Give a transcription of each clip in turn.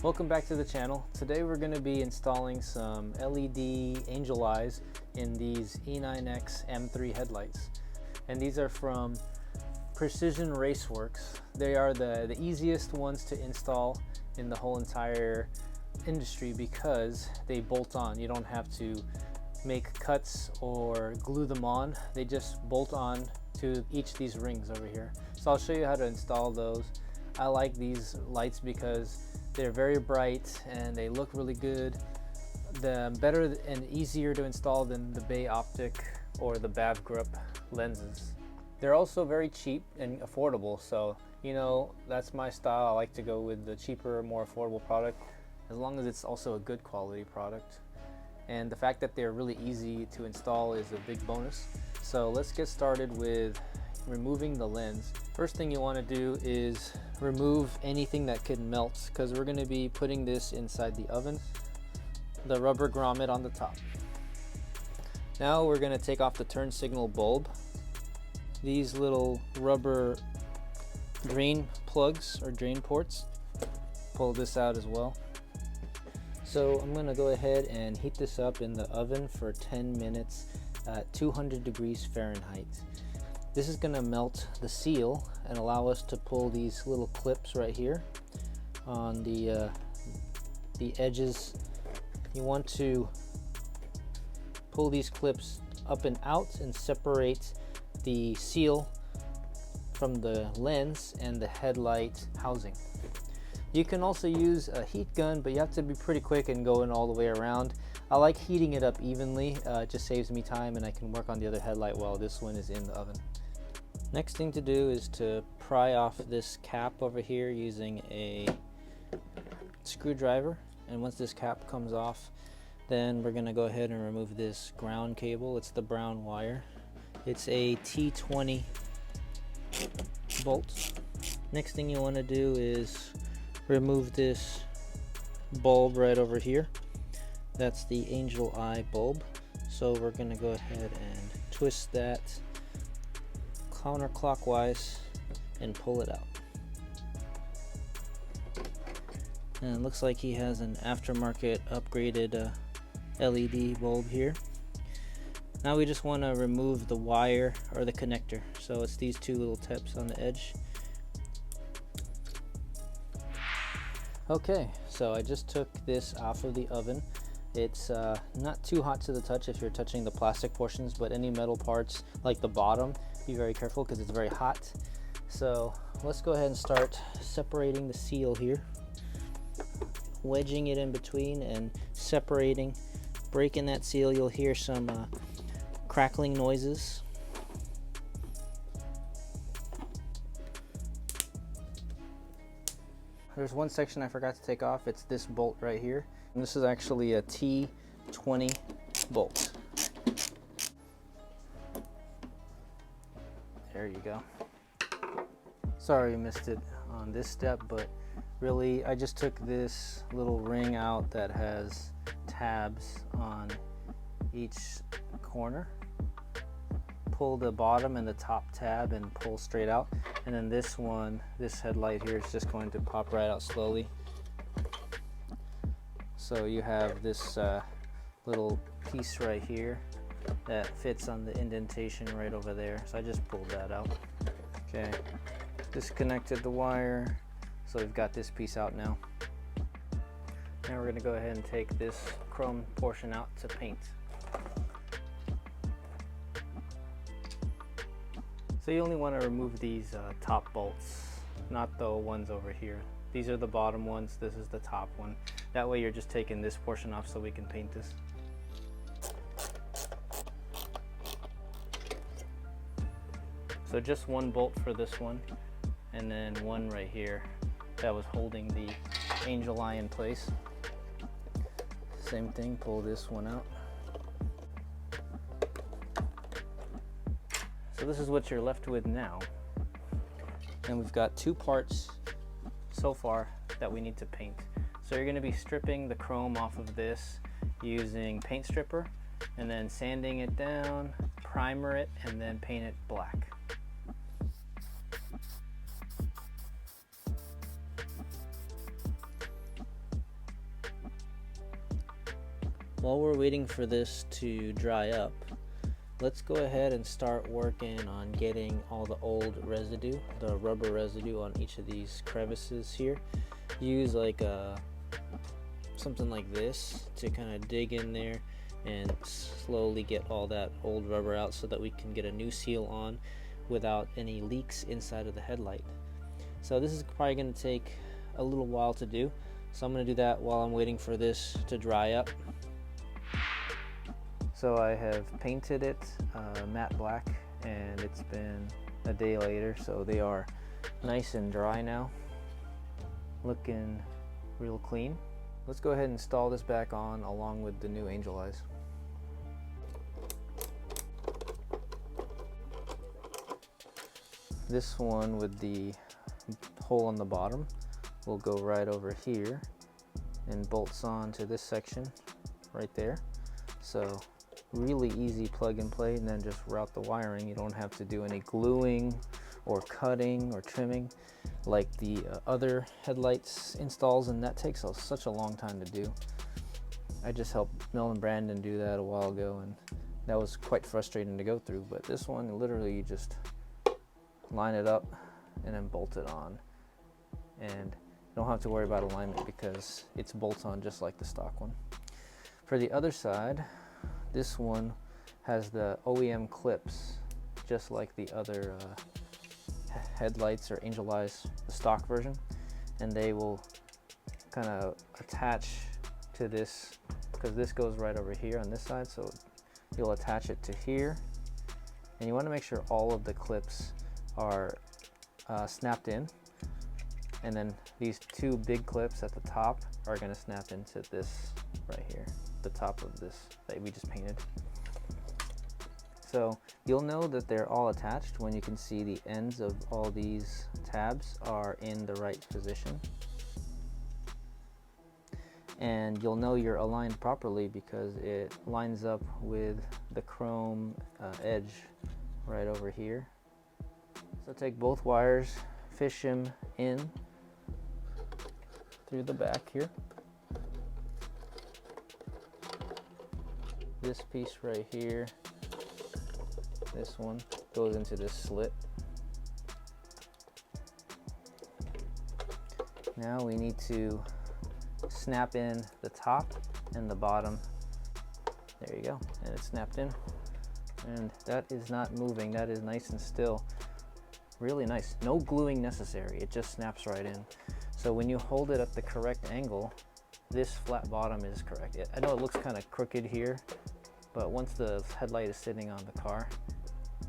Welcome back to the channel. Today we're going to be installing some LED angel eyes in these E9x M3 headlights. And these are from Precision Raceworks. They are the easiest ones to install in the whole entire industry because they bolt on. You don't have to make cuts or glue them on. They just bolt on to each of these rings over here. So I'll show you how to install those. I like these lights because they're very bright and they look really good. They're better and easier to install than the Bay Optic or the BAV Grip lenses. They're also very cheap and affordable, so you know that's my style. I like to go with the cheaper, more affordable product as long as it's also a good quality product. And the fact that they're really easy to install is a big bonus. So let's get started with removing the lens. First thing you want to do is remove anything that could melt because we're going to be putting this inside the oven. The rubber grommet on the top. Now we're going to take off the turn signal bulb. These little rubber drain plugs or drain ports. Pull this out as well. So I'm going to go ahead and heat this up in the oven for 10 minutes at 200 degrees Fahrenheit. This is going to melt the seal and allow us to pull these little clips right here on the edges. You want to pull these clips up and out and separate the seal from the lens and the headlight housing. You can also use a heat gun, but you have to be pretty quick and go in all the way around. I like heating it up evenly. It just saves me time and I can work on the other headlight while this one is in the oven. Next thing to do is to pry off this cap over here using a screwdriver. And once this cap comes off, then we're going to go ahead and remove this ground cable. It's the brown wire. It's a T20 bolt. Next thing you want to do is remove this bulb right over here. That's the angel eye bulb. So we're going to go ahead and twist that counterclockwise and pull it out. And it looks like he has an aftermarket upgraded LED bulb here. Now we just want to remove the wire or the connector. So it's these two little tips on the edge. Okay, so I just took this off of the oven. It's not too hot to the touch if you're touching the plastic portions, but any metal parts like the bottom, be very careful because it's very hot. So let's go ahead and start separating the seal here, wedging it in between and separating, breaking that seal. You'll hear some crackling noises. There's one section I forgot to take off. It's this bolt right here. And this is actually a T20 bolt. There you go. Sorry you missed it on this step, but really I just took this little ring out that has tabs on each corner. Pull the bottom and the top tab and pull straight out. And then this one, this headlight here is just going to pop right out slowly. So you have this little piece right here that fits on the indentation right over there. So I just pulled that out. Okay, disconnected the wire. So we've got this piece out now. Now we're gonna go ahead and take this chrome portion out to paint. So you only want to remove these top bolts, not the ones over here. These are the bottom ones, this is the top one. That way you're just taking this portion off so we can paint this. So just one bolt for this one, and then one right here that was holding the angel eye in place. Same thing, pull this one out. So this is what you're left with now. And we've got two parts so far that we need to paint. So you're going to be stripping the chrome off of this using paint stripper and then sanding it down, primer it, and then paint it black. while we're waiting for this to dry up, let's go ahead and start working on getting all the old residue, the rubber residue on each of these crevices here. Use like something like this to kind of dig in there and slowly get all that old rubber out so that we can get a new seal on without any leaks inside of the headlight. So this is probably going to take a little while to do, so I'm going to do that while I'm waiting for this to dry up. So I have painted it matte black, and it's been a day later, so they are nice and dry now, looking real clean. Let's go ahead and install this back on along with the new angel eyes. This one with the hole on the bottom will go right over here and bolts on to this section right there. So really easy plug and play, and then just route the wiring. You don't have to do any gluing or cutting or trimming like the other headlights installs, and that takes such a long time to do. I just helped Mel and Brandon do that a while ago, and that was quite frustrating to go through. But this one, literally, you just line it up and then bolt it on, and you don't have to worry about alignment because it's bolts on just like the stock one. For the other side, this one has the OEM clips just like the other headlights or angel eyes, the stock version, and they will kind of attach to this because this goes right over here on this side, so you'll attach it to here, and you want to make sure all of the clips are snapped in, and then these two big clips at the top are going to snap into this right here, the top of this that we just painted. So you'll know that they're all attached when you can see the ends of all these tabs are in the right position. And you'll know you're aligned properly because it lines up with the chrome edge right over here. So take both wires, fish them in through the back here. This piece right here, this one goes into this slit. Now we need to snap in the top and the bottom. There you go, and it's snapped in, and that is not moving. That is nice and still, really nice. No gluing necessary, it just snaps right in. So when you hold it at the correct angle, this flat bottom is correct. I know it looks kind of crooked here, but once the headlight is sitting on the car,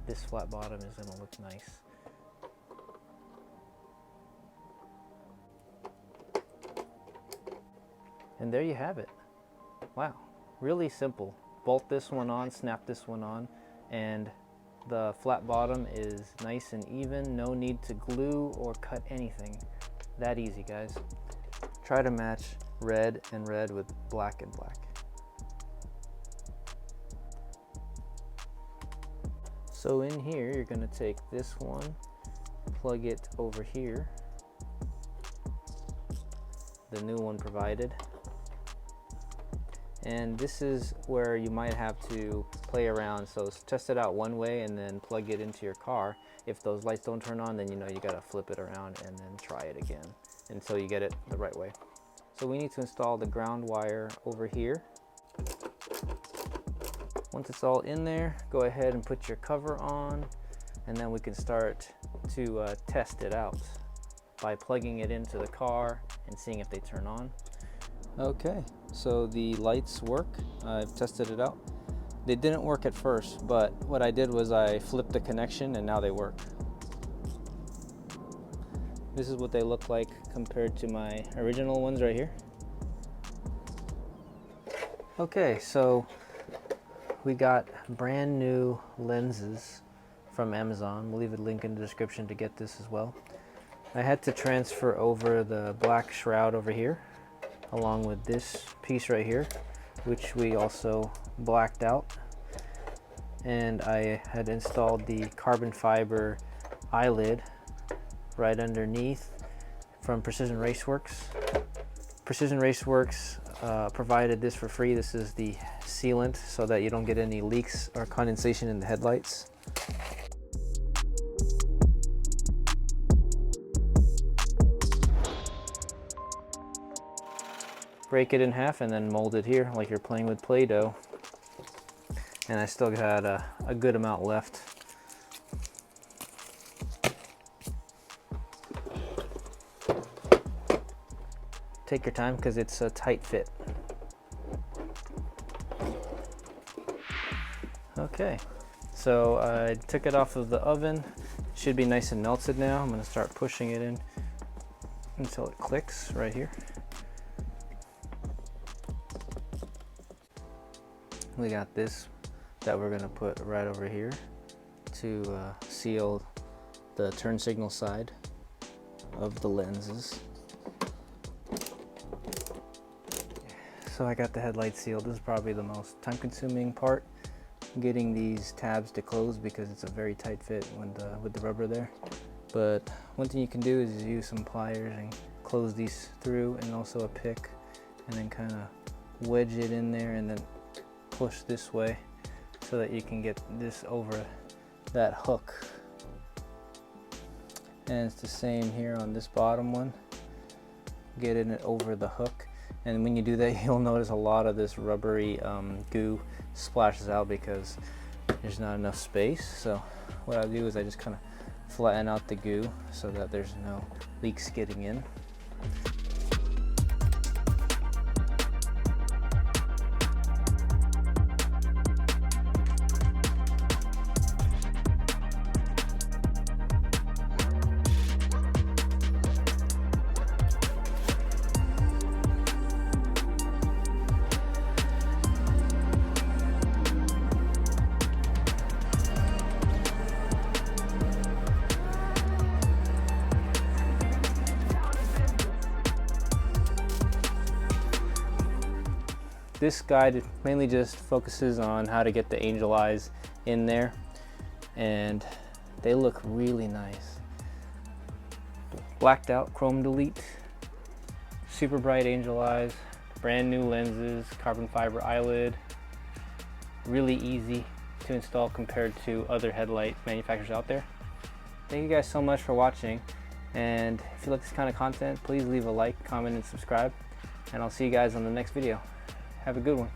this flat bottom is going to look nice. And there you have it. Wow, really simple. Bolt this one on, snap this one on, and the flat bottom is nice and even. No need to glue or cut anything. That easy, guys. Try to match red and red with black and black. So in here, you're going to take this one, plug it over here, the new one provided, and this is where you might have to play around. So test it out one way and then plug it into your car. If those lights don't turn on, then you know you got to flip it around and then try it again until you get it the right way. So we need to install the ground wire over here. Once it's all in there, go ahead and put your cover on, and then we can start to test it out by plugging it into the car and seeing if they turn on. Okay, so the lights work. I've tested it out. They didn't work at first, but what I did was I flipped the connection and now they work. This is what they look like compared to my original ones right here. Okay, so we got brand new lenses from Amazon. We'll leave a link in the description to get this as well. I had to transfer over the black shroud over here along with this piece right here, which we also blacked out, and I had installed the carbon fiber eyelid right underneath from Precision Raceworks. Precision Raceworks provided this for free. This is the sealant so that you don't get any leaks or condensation in the headlights. Break it in half and then mold it here like you're playing with Play-Doh. And I still got a good amount left. Take your time because it's a tight fit. Okay, so I took it off of the oven. It should be nice and melted now. I'm going to start pushing it in until it clicks right here. We got this that we're going to put right over here to seal the turn signal side of the lenses. So I got the headlight sealed. This is probably the most time-consuming part, getting these tabs to close because it's a very tight fit with the rubber there. But one thing you can do is use some pliers and close these through, and also a pick, and then kind of wedge it in there and then push this way so that you can get this over that hook. And it's the same here on this bottom one, getting it over the hook. And when you do that, you'll notice a lot of this rubbery goo splashes out because there's not enough space. So what I do is I just kind of flatten out the goo so that there's no leaks getting in. This guide mainly just focuses on how to get the angel eyes in there, and they look really nice. Blacked out chrome delete, super bright angel eyes, brand new lenses, carbon fiber eyelid, really easy to install compared to other headlight manufacturers out there. Thank you guys so much for watching, and if you like this kind of content, please leave a like, comment, and subscribe, and I'll see you guys on the next video. Have a good one.